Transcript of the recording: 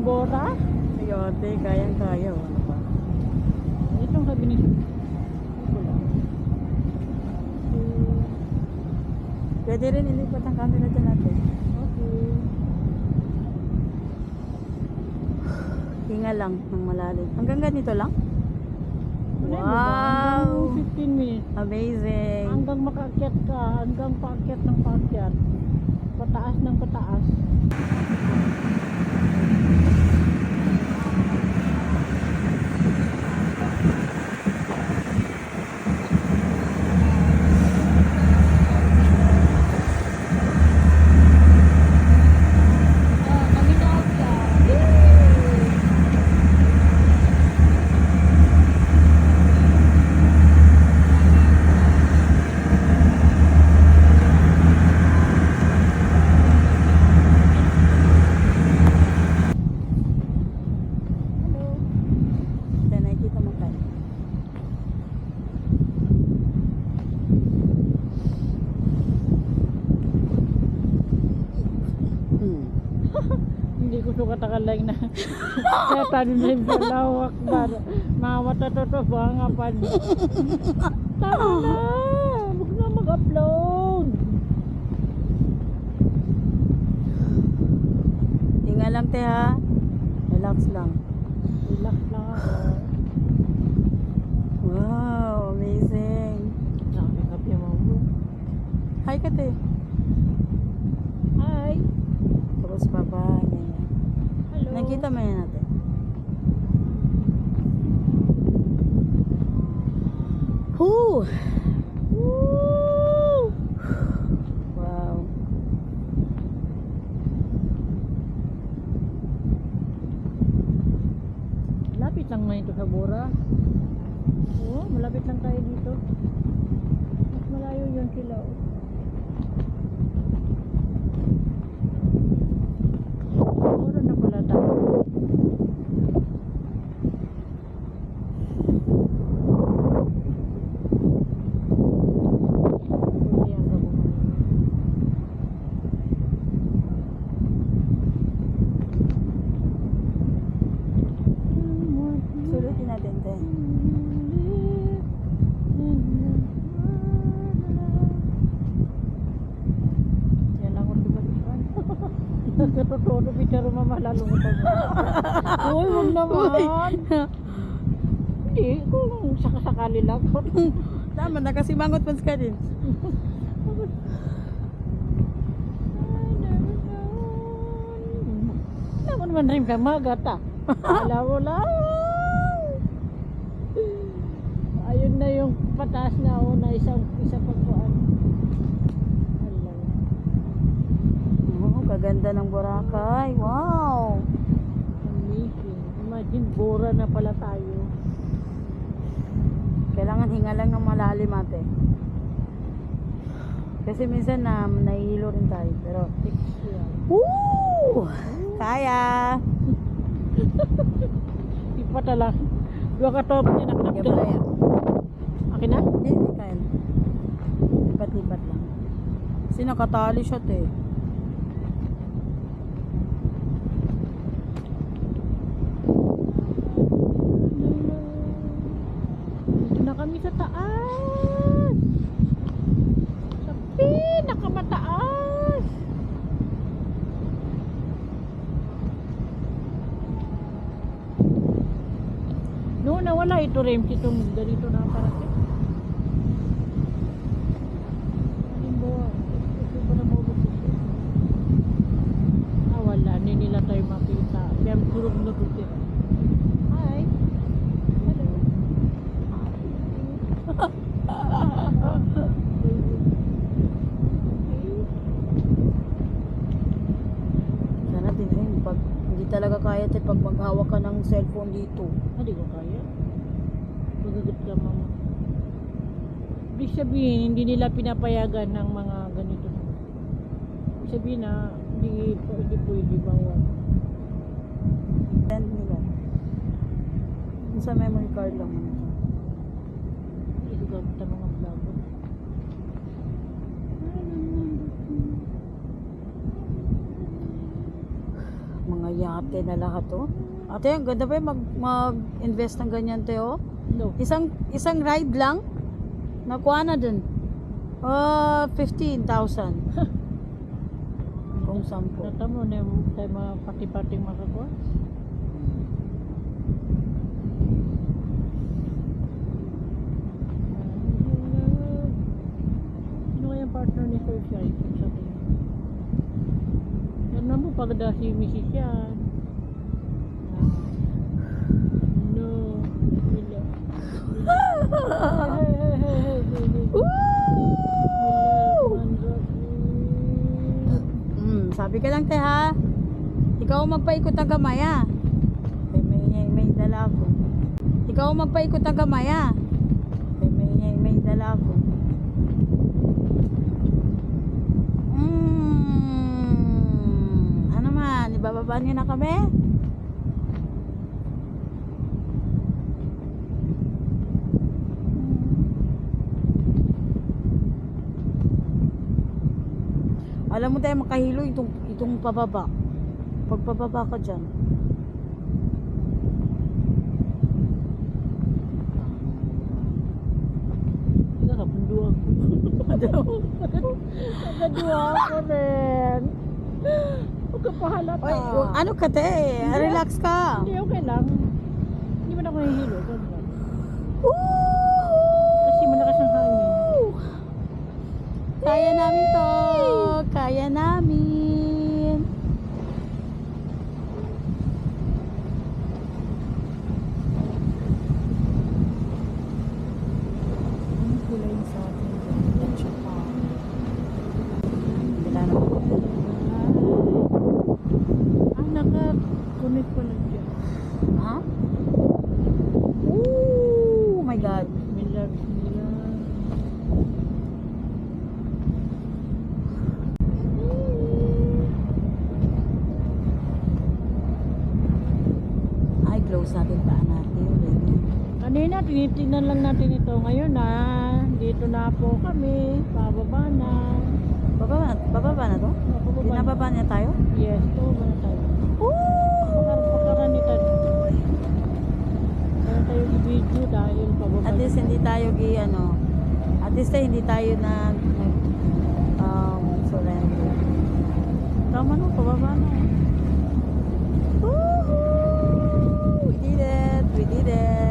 Bora? Ayote, kayang-kaya. Ano pa? Itong sabi ni wala. Pwede rin ilipat ang camera dyan natin. Okay. Hinga lang ng malalim. Hanggang ganito lang? Wow! Wow! 15 minutes. Amazing! Hanggang makaakyat ka, hanggang paakyat ng paakyat. Pataas ng pataas. Then nakikita mo tayo. Hindi ko sukat akalay na kaya tanin rin sa lawak bar mga matatoto bangapan. Tama na, huwag na mag-upload. Hinga lang te ha. Relax lang. Relax lang ako. Wow! Amazing! Sabi kape mo. Hi ka te. Hi. Tapos baba. Ganyan. Hello. Nakita mo yan natin. Woo! Woo! Wow! Lapit lang na ito sa Bora. Oo, malapit lang tayo dito. Mas malayo yun sila. Oh. Bora na pala tayo. Ayan, gabo. Sulutin natin te. Yan ako lumalipan. Nagkatotono picture mama lalungutan mo. Uy, huwag naman. Hindi, kung sakasakali lang. Tama na kasi mangot pans ka din. Ako naman rin ka magata. Alam mo lang. Ayun na yung pataas na una, isa pagkuan. Alam. Oh, kaganda ng Boracay. Wow! Amazing. Imagine, Bora na pala tayo. Kailangan hinga lang ng malalim ate. Kasi minsan nahihilo rin tayo. Pero, Yan. woo! Kaya! Ipa lang. Dua ka top niya Kaya nakakapit. pala yan. Akin na? Hindi, kaya na. Lipat-lipat lang. Kasi nakatali siya te. Dito na kami sa taas. Sa pinakamataas. No, nawala ito rin. Itong ganito na parating. Halimbawa, ito ba na mabot ito? Ah, wala. Hindi nila tayo makita. Kaya turog na ito. Hi. Hello. Sana din rin. Pag hindi talaga kaya te pag maghawak ka ng cellphone dito. Hindi ko kaya. Magagat ka mama. Ibig sabihin, hindi nila pinapayagan ng mga ganito. Ibig sabihin na hindi pwede bawal. Send nila. Yung sa memory card lang. Ito gamit ang mga vlog. Mga yate na lahat oh. Ate, ang ganda pa mag-invest ng ganyan, te oh. No. Isang ride lang, nakuha na dun. 15,000. Kung 10. Nata mo na tayo mga pati-pating makakuha. Sino kaya partner ni Sir Shai? Yan na mo pagda si Mrs. yan. No. Wala. Hey, hey, hey, hey, hey, hey. Sabi ka lang, te ha. Ikaw ang magpaikot ng kamay ha. May dala ako. Ikaw ang magpaikot ng kamay ha. May dala ako. Ano man, ibababa niyo na kami? Alam mo tayo makahilo itong pababa. Pagpababa ka dyan. Nakapunduan ko. Nakadua ako rin. Huwag ka pahalata. Oy, ano ka te? Relax ka. Hindi, okay lang. Hindi man ako nahihilo. Ganun. Woo! Kasi malakas ang hangin. Kaya namin to. Kaya namin. Ang kulay sa atin. Diretso pa. Wala na. Naka-connect pa lang dyan. Ha? Oh my God. May loves nila. Ay, close natin paan natin. Kanina, tinitingnan lang natin ito. Ngayon na, dito na po kami. Pababa na. Bababa na to? Pababa na. Binababa niya tayo? Yes, pababa na tayo. Woo! Pagkaranitan. Kaya tayo i-video dahil pababa. At least hindi tayo at least hindi tayo surrender. Tama no, pababa na. Woohoo! We did it! We did it!